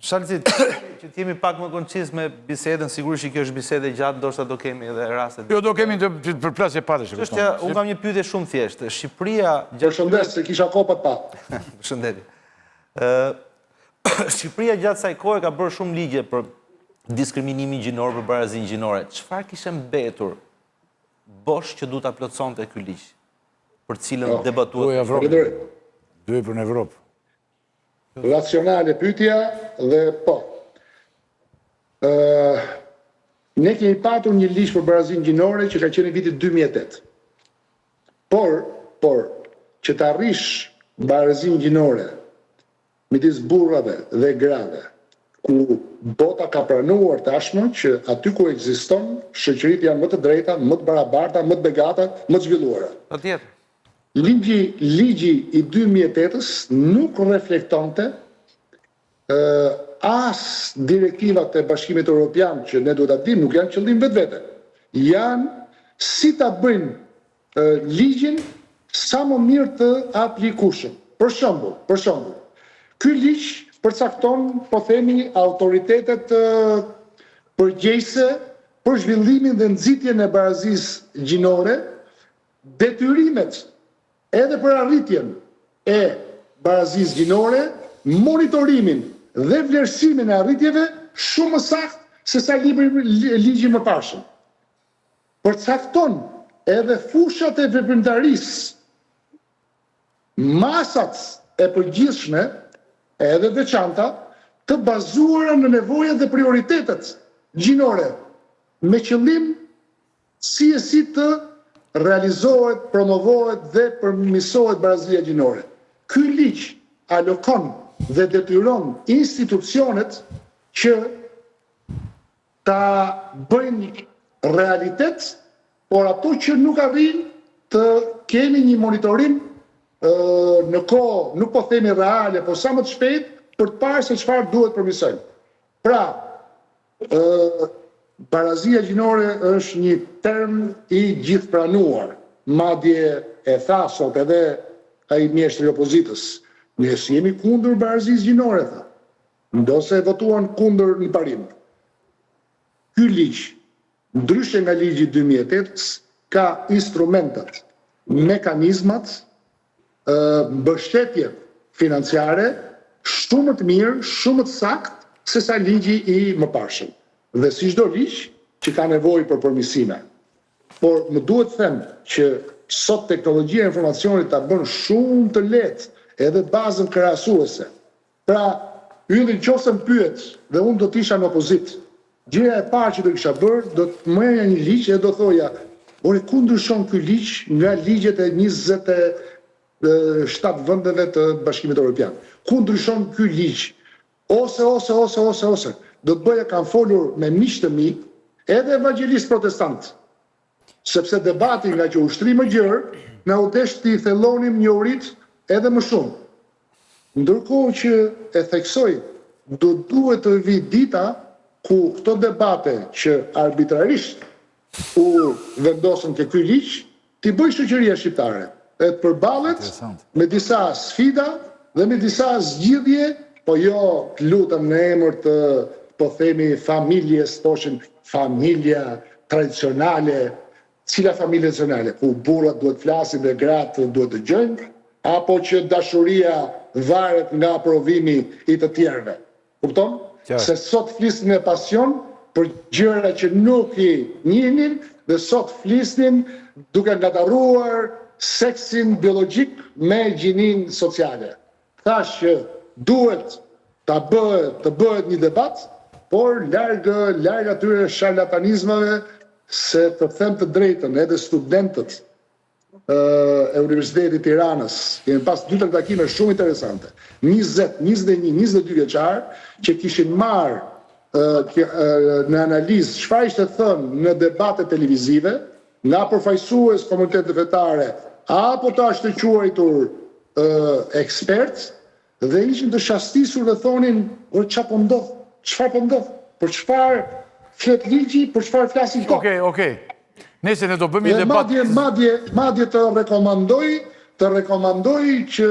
Shalëcit, që t'jemi pak më koncis me bisedën, sigurisht që kjo është bisede gjatë, ndoshta do kemi edhe rastet. Jo, do kemi të përplasje patësh. Unë kam një pyetje shumë thjeshtë. Shqipëria... Përshëndet, se kisha kopat pa. Përshëndetje. Shqipëria gjatë saj kohë ka bërë shumë ligje për diskriminimin gjinor, për barazinë gjinore. Çfarë kishte mbetur bosh që du ta plotësonte ky ligj, për cilën debatuat? Duhet për në Evropë. Racionale pyetja dhe po. Ne kemi patur një ligj për barazinë gjinore që ka qenë në vitin 2008. Por, që të arrish barazinë gjinore midis burrave dhe grave, ku bota ka pranuar tashmë që aty ku ekziston, shoqëritë janë më të drejta, më të barabarta, më të begata, më të zhvilluara. Patjetër. Ligji i 2008-s nuk reflektonte as direktivat e Bashkimit Evropian, që ne duhet ta dimë, nuk janë qëllim vetvete. Janë si ta bëjnë ligjin sa më mirë të aplikueshëm. Për shembull, ky ligj përcakton, po themi, autoritetet përgjegjëse për zhvillimin dhe nxitjen e barazisë gjinore, detyrimet edhe për arritjen e barazisë gjinore, monitorimin dhe vlerësimin e arritjeve shumë më saktë se sa ligji më parshëm. Përcakton edhe fushat e veprimtarisë, masat e përgjithshme edhe veçanta të bazuara në nevojat dhe prioritetet gjinore, me qëllim si të realizohet, promovohet dhe përmirësohet barazia gjinore. Ky ligj alokon dhe detyron institucionet që ta bëjnë realitet, por ato që nuk arrin të kemi një monitorim në kohë, nuk po themi reale, por sa më të shpejt, për të parë se çfarë duhet përmirësojmë. Pra, barazia gjinore është një term i gjithpranuar. Madje e tha sot edhe ai mjeshtri i opozitës. Ne jemi kundër barazisë gjinore, tha. Ndose votuan kundër në parim. Ky ligj, ndryshe nga ligji 2008, ka instrumentat, mekanizmat, mbështetje financiare shumë të mirë, shumë të saktë se sa ligji i mëparshëm. Dhe si çdo ligj që ka nevojë për përmirësime. Por më duhet të them që sot teknologjia e informacionit ta bën shumë të lehtë edhe bazën krahasuese. Pra, Ylli nëse më pyet dhe unë do të isha në opozit, gjëja e parë që do kisha bërë, do të merrja një ligj dhe do thoja, ore ku ndryshon ky ligj nga ligjet e 27 vendeve të Bashkimit Evropian? Ku ndryshon ky ligj? Ose do të bëja, kam folur me miq të mi, edhe evangelistë protestant, sepse debati nga që ushtri më gjerë, na u desh të i thellonim njohuritë edhe më shumë. Ndërkohë që e theksoj, duhet të vi dita ku këto debate që arbitrarisht u vendosën ke ky ligj, t'i bëj shoqëria shqiptare, e të përballet me disa sfida dhe me disa zgjidhje, po jo të lutem në emër të, po themi, familjes, thoshin familja tradicionale. Cila familje tradicionale? Ku burrat duhet flasin dhe gratë duhet dëgjojnë, apo që dashuria varet nga provimi i të tjerëve. Kupton? Se sot flisnin me pasion për gjëra që nuk i njihnin dhe sot flisnin duke ngatarruar seksin biologjik me gjinin sociale. Thash që duhet të bëhet një debat, por larg atyre sharlatanizmave, se të them të drejtën, edhe studentët e Universitetit Tiranës, kemi pas 2 takime shumë interesante, 20, 21, 22 vjeçar, që kishin marrë në analizë çfarë ishte thënë në debate televizive, nga përfaqësues komunitetet fetare, apo të ashtëquajtur ekspertë, dhe ishin të shastisur dhe thonin, çfarë po ndodh? Çfarë po ndodh? Për çfarë flet ligji, për çfarë flasin këto? Okej. Nëse ne do bëjmë një debat. Madje të rekomandoj që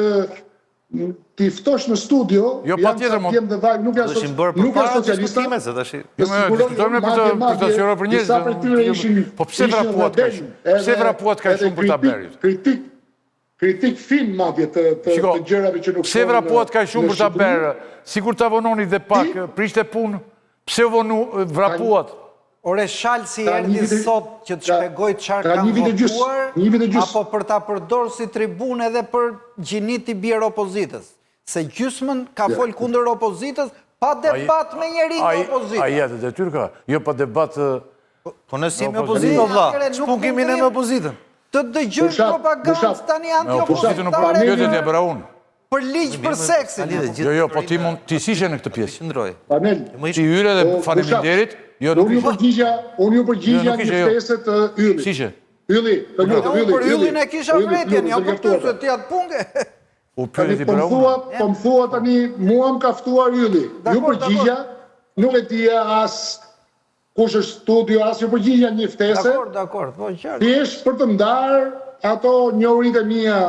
ti ftosh në studio, Jo, patjetër, mo. Djem dhe Vaj, nuk janë Ishin bërë nuk janë përpara socialista. diskutime, se tash. Jo, më diskutojmë për të stacionuar për njerëz. Po pse vrapuat ka shumë? Pse vrapuat ka shumë për ta bërë? Kritik film madje të gjërave që nuk pse vrapuat ka shumë për ta bërë? Sikur ta vononi dhe pak, prishte punë. Pse vrapuat? Ore, Shalsi erdhi sot që të shpegoj çfarë kanë votuar, apo për ta përdorë si tribunë edhe për gjinit i bjerë opozitës. Se gjysmën ka folë kundër opozitës, pa debat me njeri në opozitë. A jetë detyrë ka? Jo pa debat... Po në si me opozitë, o vla, që pun kemi ne me opozitën? Të dëgjojnë propagandë tani anti-opozitare Pjotët e bëra unë. për ligjë për seksin. Jo, po ti s'ishe në këtë pjesë. Qëndroj. Ti hyre dhe faleminderit. Unë ju përgjigja një ftesë të Yllit. S'ishe. Ylli, të lutem, Unë për Yllin e kisha vretjen, jo për të se ti atë punge. U pyet i bëra unë. Po më thua tani, mua më ka ftuar Ylli. Ju përgjigja, nuk e dija as kush është studio, as ju përgjigja një ftesë. Dakor, po qartë. Thjesht për të ndarë ato njohuritë e mia,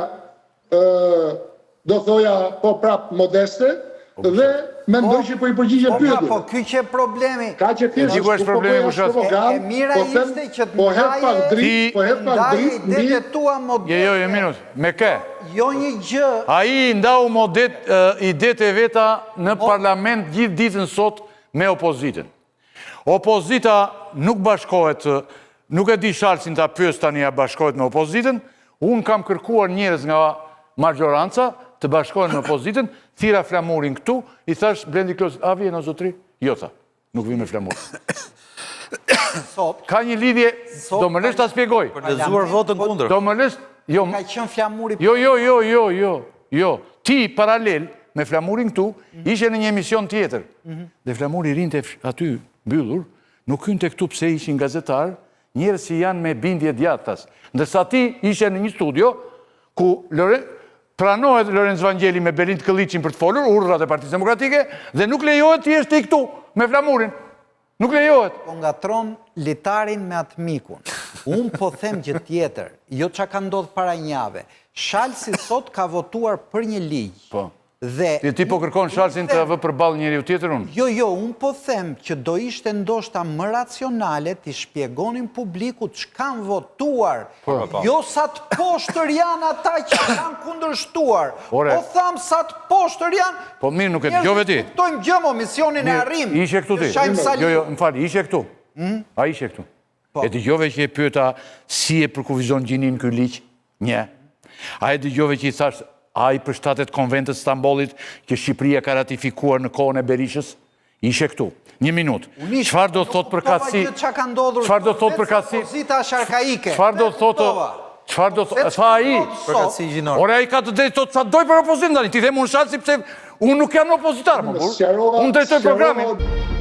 do thoja po prap modeste, dhe mendoj që po i përgjigje pyetjes. Po ky që problemi. Ka që thjesht Diku është problemi Bushat. E mira ishte që të ndaje idetë tua modeste. Jo, minut. Me kë? Jo një gjë. Ai ndau idetë e veta në parlament gjithë ditën sot me opozitën. Opozita nuk bashkohet, nuk e di Shalsin ta pyes tani a bashkohet me opozitën. Unë kam kërkuar njerëz nga majoranca të bashkohen me opozitën, thira flamurin këtu, i thash Blendi Klosi, a vjen o zotri? Jo, tha, nuk vi me flamur. Ka një lidhje, do më lësht ta spjegoj. Për lezuar votën kundër. Do më lësht, jo, Ka qenë flamuri. jo. Ti paralel me flamurin këtu, ishe në një emision tjetër. Dhe flamuri rinte aty mbyllur, nuk hynte këtu pse ishin gazetar, njerëz që janë me bindje djathtas. Ndërsa ti ishe në një studio, ku pranohet Lorenz Vangeli me Belind Këlliçin për të folur, urdhrat e Partisë Demokratike, dhe nuk lejohet ti është i këtu, me flamurin. Nuk lejohet. Po ngatron litarin me atë mikun. Unë po them gjë tjetër, jo çka ka ndodhur para një jave. Shalsi sot ka votuar për një ligj. Po. Dhe Ti po kërkon Shalsin të vë përballë njeriu tjetër unë? Jo, unë po them që do ishte ndoshta më racionale t'i shpjegonin publikut ç'kan votuar. Jo sa të poshtër janë ata që kanë kundërshtuar. Po tham sa të poshtër janë. Po mirë, nuk e dëgjove ti. Ne kuptojmë gjë, misionin e arrim. Ishe këtu ti. Jo, më fal, ishe këtu. A ishe këtu. E dëgjove që e pyeta si e përkufizon gjinin ky ligj? Një. A e dëgjove që i thash a i përshtatet konventës Stambollit që Shqipëria ka ratifikuar në kohën e Berishës? Ishe këtu. Një minut. Çfarë do thot për katësi? Çfarë do thot për katësi? Çfarë do thot? Çfarë do thot? Tha ai. Për katësi gjinore. Ore ai ka të drejtë thot sa doj për opozitën tani. Ti them unë Shalsi pse unë nuk jam opozitar, më burr. Unë drejtoj programin.